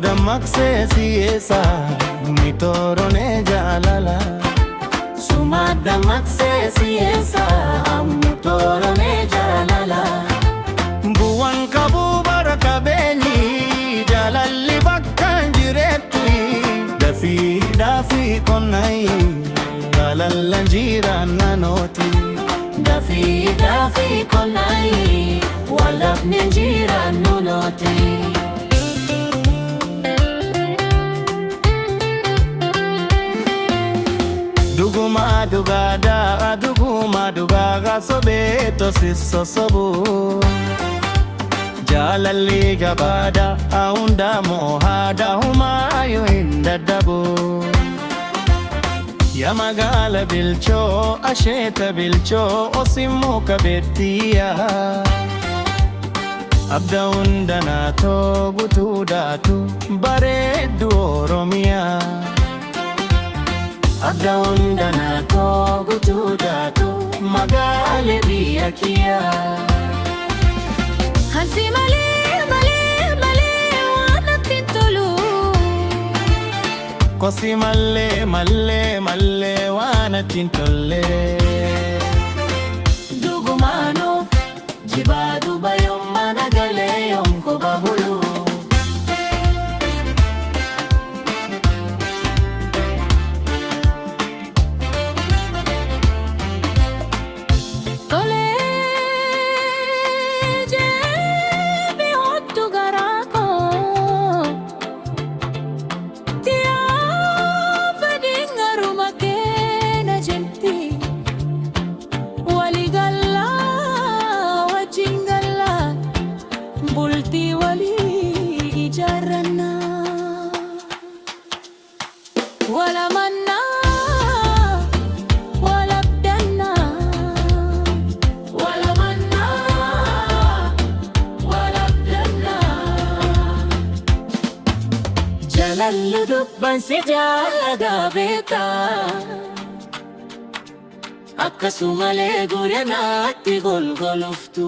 Dammaqsee siyeessa miitoorone jaalala. Suma dammaqsee siyeessa miitoorone jaalala. Bu'aan qabuu bara qabeenyi jaalalli bakka jireetti. Dafii qonnaayi jaalala jiraan naannooti. Dafii qonnaayi walabni jiraan naannooti. Duguma dhugaa sobee tosiso sobu. Jaalalli gabaadha hunda moohaadha humaayu hin dadhabu. Yaa magaala bilchoo asheeta bilchoo osimmoo kabeettiya. Abda hunda naatoo guutuu daatu bareeddu Oromiyaa. Abda hunda naatoo guutuu daatu magaala biyya kiyyaa. Hansi malee waan natti tolu. Kosi malee waan natti tolle. Dugumaanoo jibaatu bayoom mana galee yoom koba bulu. Bultii walii ijaarrannaa wala mannaa wala abdannaa wala mannaa wala abdannaa. Jaalalli dubbansi jaalagaa beekaa akkasumalee gurra naatti golgoloftu.